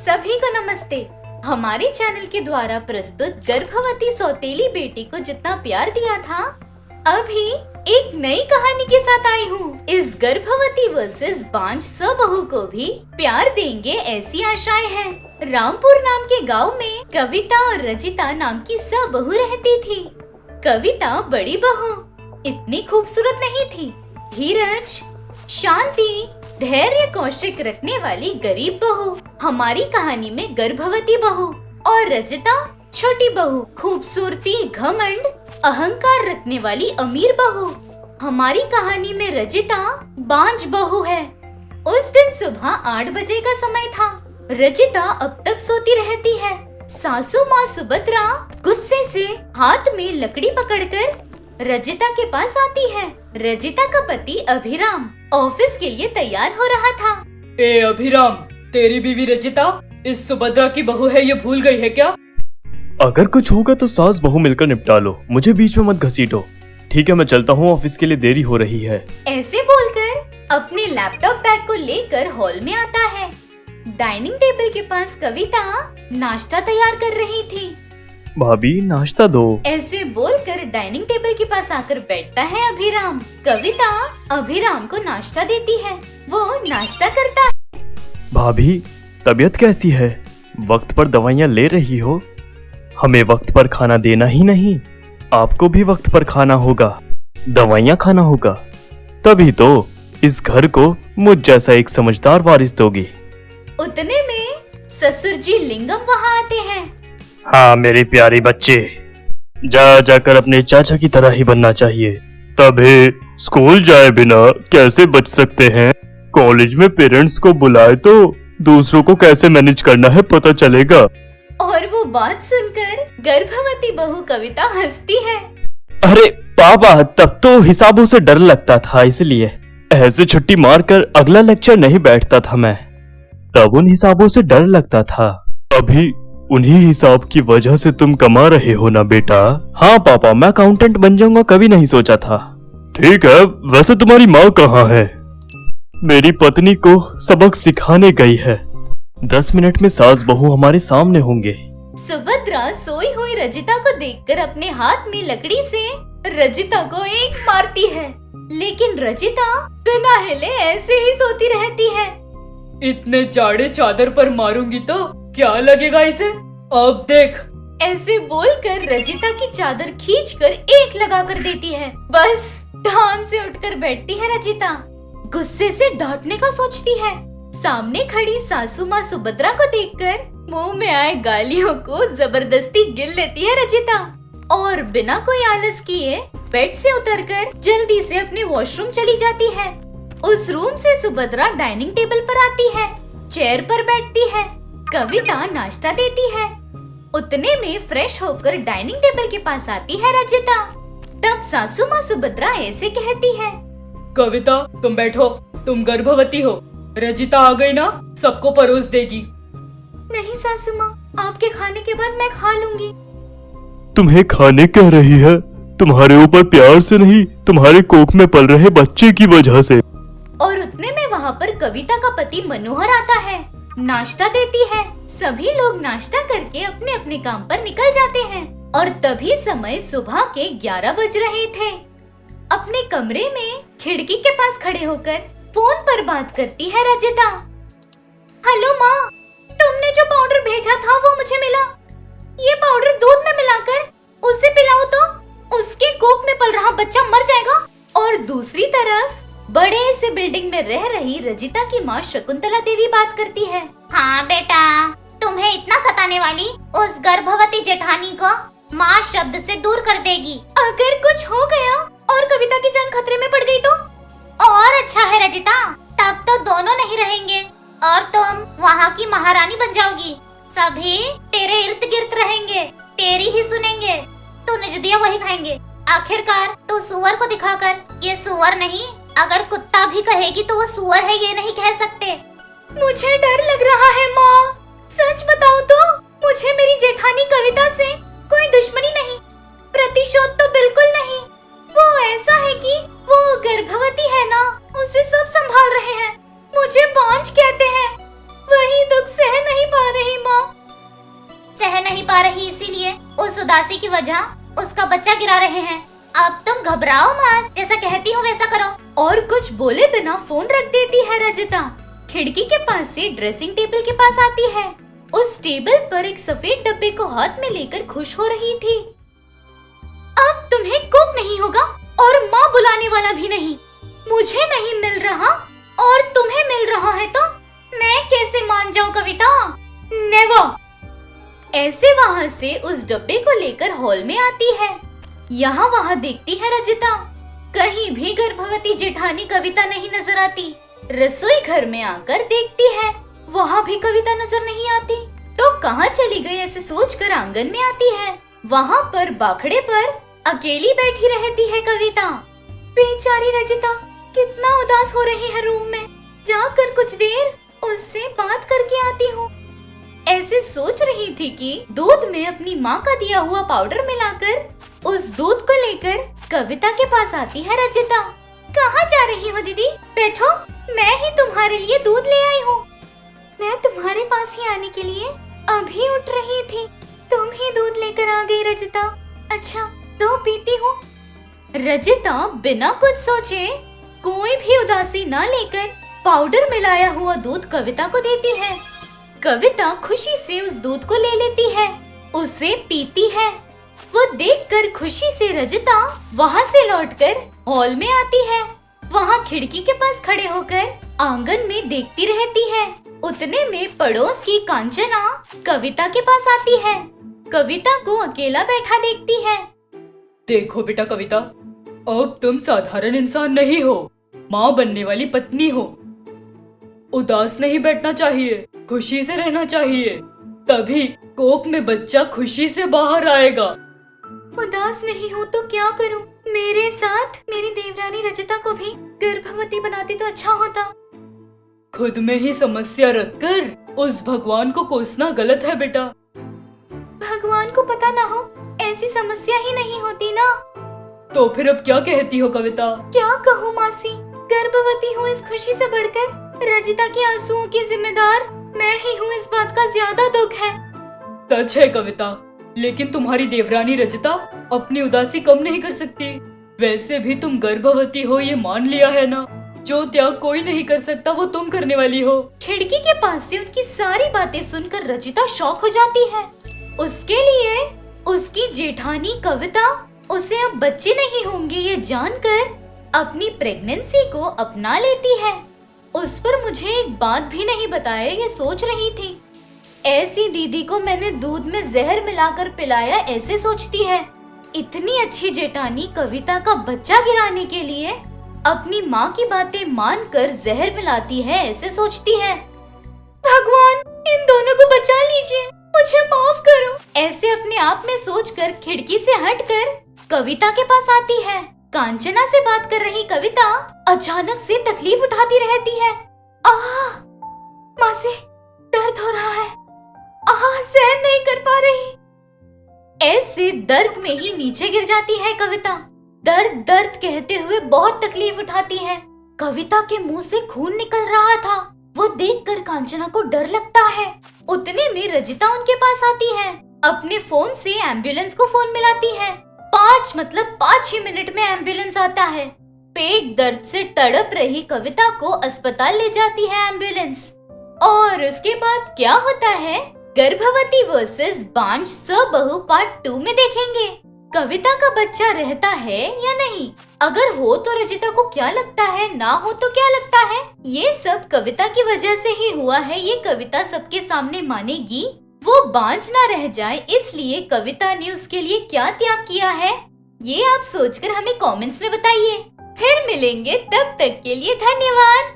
सभी को नमस्ते। हमारे चैनल के द्वारा प्रस्तुत गर्भवती सौतेली बेटी को जितना प्यार दिया था, अभी एक नई कहानी के साथ आई हूँ। इस गर्भवती वर्सेस बांझ सबहू को भी प्यार देंगे ऐसी आशाएं हैं। रामपुर नाम के गांव में कविता और रजिता नाम की सबहू रहती थी। कविता बड़ी बहू इतनी खूबसूरत नहीं थी। धीरज, शांति, धैर्य, कौशिक रखने वाली गरीब बहू। हमारी कहानी में गर्भवती बहू और रजिता छोटी बहू। खूबसूरती, घमंड, अहंकार रखने वाली अमीर बहू। हमारी कहानी में रजिता बांझ बहू है। उस दिन सुबह 8 बजे का समय था। रजिता अब तक सोती रहती है। सासू माँ सुभद्रा गुस्से से हाथ में लकड़ी पकड़कर रजिता के पास आती है। रजिता का पति अभिराम ऑफिस के लिए तैयार हो रहा था। ए अभिराम, तेरी बीवी रजिता इस सुभद्रा की बहू है, ये भूल गई है क्या? अगर कुछ होगा तो सास बहू मिलकर निपटा लो, मुझे बीच में मत घसीटो। ठीक है, मैं चलता हूँ, ऑफिस के लिए देरी हो रही है। ऐसे बोलकर अपने लैपटॉप बैग को लेकर हॉल में आता है। डाइनिंग टेबल के पास कविता नाश्ता तैयार कर रही थी। भाभी नाश्ता दो। ऐसे बोलकर डाइनिंग टेबल के पास आकर बैठता है अभिराम। कविता अभिराम को नाश्ता देती है। वो नाश्ता करता है। भाभी तबीयत कैसी है? वक्त पर दवाइयाँ ले रही हो? हमें वक्त पर खाना देना ही नहीं, आपको भी वक्त पर खाना होगा, दवाइयाँ खाना होगा, तभी तो इस घर को मुझ जैसा एक समझदार वारिस दोगी। उतने में ससुर जी लिंगम वहाँ आते हैं। हाँ मेरे प्यारे बच्चे, जाकर अपने चाचा की तरह ही बनना चाहिए, तभी स्कूल जाए बिना कैसे बच सकते हैं। कॉलेज में पेरेंट्स को बुलाए तो दूसरों को कैसे मैनेज करना है पता चलेगा। और वो बात सुनकर गर्भवती बहू कविता हंसती है। अरे पापा, तब तो हिसाबों से डर लगता था, इसलिए ऐसे छुट्टी मारकर अगला लेक्चर नहीं बैठता था मैं। तब उन हिसाबों से डर लगता था। अभी उन्हीं हिसाब की वजह से तुम कमा रहे हो ना बेटा? हाँ पापा, मैं अकाउंटेंट बन जाऊंगा, कभी नहीं सोचा था। ठीक है, वैसे तुम्हारी माँ कहाँ है? मेरी पत्नी को सबक सिखाने गई है। 10 मिनट में सास बहू हमारे सामने होंगे। सुभद्रा सोई हुई रजिता को देखकर अपने हाथ में लकड़ी से रजिता को एक मारती है, लेकिन रजिता बिना हिले ऐसे ही सोती रहती है। इतने जाड़े चादर पर मारूंगी तो क्या लगेगा इसे? अब देख। ऐसे बोलकर रजिता की चादर खींचकर एक लगा कर देती है। बस ढाम से उठकर बैठती है रजिता। गुस्से से डांटने का सोचती है। सामने खड़ी सासू माँ सुभद्रा को देखकर मुंह में आए गालियों को जबरदस्ती गिन लेती है रजिता और बिना कोई आलस किए बेड से उतरकर जल्दी से अपने वॉशरूम चली जाती है। उस रूम से सुभद्रा डाइनिंग टेबल पर आती है, चेयर पर बैठती है। कविता नाश्ता देती है। उतने में फ्रेश होकर डाइनिंग टेबल के पास आती है रजिता। तब सासू माँ सुभद्रा ऐसे कहती है। कविता तुम बैठो, तुम गर्भवती हो। रजिता आ गई ना, सबको परोस देगी। नहीं सासू माँ, आपके खाने के बाद मैं खा लूंगी। तुम्हें खाने कह रही है? तुम्हारे ऊपर प्यार से नहीं, तुम्हारे कोख में पल रहे बच्चे की वजह से। और उतने में वहाँ पर कविता का पति मनोहर आता है, नाश्ता देती है। सभी लोग नाश्ता करके अपने अपने काम पर निकल जाते हैं और तभी समय सुबह के 11 बज रहे थे। अपने कमरे में खिड़की के पास खड़े होकर फोन पर बात करती है रजिता। हेलो माँ, तुमने जो पाउडर भेजा था वो मुझे मिला। ये पाउडर दूध में मिलाकर उसे पिलाओ तो उसके कोख में पल रहा बच्चा मर जाएगा। और दूसरी तरफ बड़े से बिल्डिंग में रह रही रजिता की माँ शकुंतला देवी बात करती है। हाँ बेटा, तुम्हें इतना सताने वाली उस गर्भवती जेठानी को माँ शब्द से दूर कर देगी। अगर कुछ हो गया और कविता की जान खतरे में पड़ गई तो? और अच्छा है रजिता, तब तो दोनों नहीं रहेंगे और तुम वहाँ की महारानी बन जाओगी। सभी तेरे इर्द गिर्द रहेंगे, तेरी ही सुनेंगे, तू निज दिया वही खाएंगे। आखिरकार तू सुअर को दिखाकर ये सुअर नहीं, अगर कुत्ता भी कहेगी तो वो सुअर है ये नहीं कह सकते। मुझे डर लग रहा है माँ। सच बताओ तो मुझे मेरी जेठानी कविता से कोई दुश्मनी नहीं, प्रतिशोध तो बिल्कुल नहीं। वो ऐसा है कि वो गर्भवती है ना, उसे सब संभाल रहे हैं। मुझे बांझ कहते हैं, वही दुख सह नहीं पा रहे इसीलिए उस उदासी की वजह उसका बच्चा गिरा रहे हैं। अब तुम घबराओ मत, जैसा कहती हूँ वैसा करो। और कुछ बोले बिना फोन रख देती है रजिता। खिड़की के पास से ड्रेसिंग टेबल के पास आती है। उस टेबल पर एक सफेद डब्बे को हाथ में लेकर खुश हो रही थी। अब तुम्हें कुक नहीं होगा और माँ बुलाने वाला भी नहीं। मुझे नहीं मिल रहा और तुम्हें मिल रहा है तो मैं कैसे मान जाऊँ कविता? नेवर। ऐसे वहाँ से उस डब्बे को लेकर हॉल में आती है। यहाँ वहाँ देखती है रजिता। कहीं भी गर्भवती जेठानी कविता नहीं नजर आती। रसोई घर में आकर देखती है, वहाँ भी कविता नजर नहीं आती। तो कहाँ चली गई ऐसे सोचकर आंगन में आती है। वहाँ पर बाखड़े पर अकेली बैठी रहती है कविता। बेचारी रजिता कितना उदास हो रही है रूम में। जाकर कुछ देर उससे बात करके आती हूँ। ऐसे सोच रही थी कि दूध में अपनी माँ का दिया हुआ पाउडर मिलाकर उस दूध को लेकर कविता के पास आती है रजिता। कहाँ जा रही हो दीदी? बैठो, मैं ही तुम्हारे लिए दूध ले आई हूँ। मैं तुम्हारे पास ही आने के लिए अभी उठ रही थी, तुम ही दूध लेकर आ गई रजिता। अच्छा तो पीती हूँ। रजिता बिना कुछ सोचे कोई भी उदासी न लेकर पाउडर मिलाया हुआ दूध कविता को देती है। कविता खुशी से उस दूध को ले लेती है, उसे पीती है। वो देखकर खुशी से रजिता वहाँ से लौटकर हॉल में आती है। वहाँ खिड़की के पास खड़े होकर आंगन में देखती रहती है। उतने में पड़ोस की कांचना कविता के पास आती है। कविता को अकेला बैठा देखती है। देखो बेटा कविता, अब तुम साधारण इंसान नहीं हो, माँ बनने वाली पत्नी हो। उदास नहीं बैठना चाहिए, खुशी से रहना चाहिए, तभी कोख में बच्चा खुशी से बाहर आएगा। उदास नहीं हूँ तो क्या करूँ? मेरे साथ मेरी देवरानी रजिता को भी गर्भवती बनाती तो अच्छा होता। खुद में ही समस्या रखकर उस भगवान को कोसना गलत है बेटा। भगवान को पता ना हो ऐसी समस्या ही नहीं होती ना। तो फिर अब क्या कहती हो कविता? क्या कहूँ मासी, गर्भवती हूँ इस खुशी से बढ़कर रजिता के आंसुओं की जिम्मेदार मैं ही हूँ, इस बात का ज्यादा दुख है। सच है कविता, लेकिन तुम्हारी देवरानी रजिता अपनी उदासी कम नहीं कर सकती। वैसे भी तुम गर्भवती हो ये मान लिया है ना। जो त्याग कोई नहीं कर सकता वो तुम करने वाली हो। खिड़की के पास से उसकी सारी बातें सुनकर रजिता शॉक हो जाती है। उसके लिए उसकी जेठानी कविता उसे अब बच्चे नहीं होंगे ये जानकर अपनी प्रेगनेंसी को अपना लेती है। उस पर मुझे एक बात भी नहीं बताया ये सोच रही थी। ऐसी दीदी को मैंने दूध में जहर मिलाकर पिलाया ऐसे सोचती है। इतनी अच्छी जेठानी कविता का बच्चा गिराने के लिए अपनी माँ की बातें मानकर जहर मिलाती है ऐसे सोचती है। भगवान इन दोनों को बचा लीजिए, मुझे माफ करो। ऐसे अपने आप में सोचकर खिड़की से हटकर कविता के पास आती है। कांचना से बात कर रही कविता अचानक से तकलीफ उठाती रहती है। आह माँ से दर्द हो रहा है, सहन नहीं कर पा रही। ऐसे दर्द में ही नीचे गिर जाती है कविता। दर्द दर्द कहते हुए बहुत तकलीफ उठाती है। कविता के मुंह से खून निकल रहा था। वो देखकर कांचना को डर लगता है। उतने में रजिता उनके पास आती है। अपने फोन से एम्बुलेंस को फोन मिलाती है। 5 ही मिनट में एम्बुलेंस आता है। पेट दर्द से तड़प रही कविता को अस्पताल ले जाती है एम्बुलेंस। और उसके बाद क्या होता है गर्भवती वर्सेस बांझ सबहू पार्ट 2 में देखेंगे। कविता का बच्चा रहता है या नहीं, अगर हो तो रजिता को क्या लगता है, ना हो तो क्या लगता है। ये सब कविता की वजह से ही हुआ है, ये कविता सबके सामने मानेगी। वो बांझ ना रह जाए इसलिए कविता ने उसके लिए क्या त्याग किया है, ये आप सोचकर हमें कमेंट्स में बताइए। फिर मिलेंगे, तब तक के लिए धन्यवाद।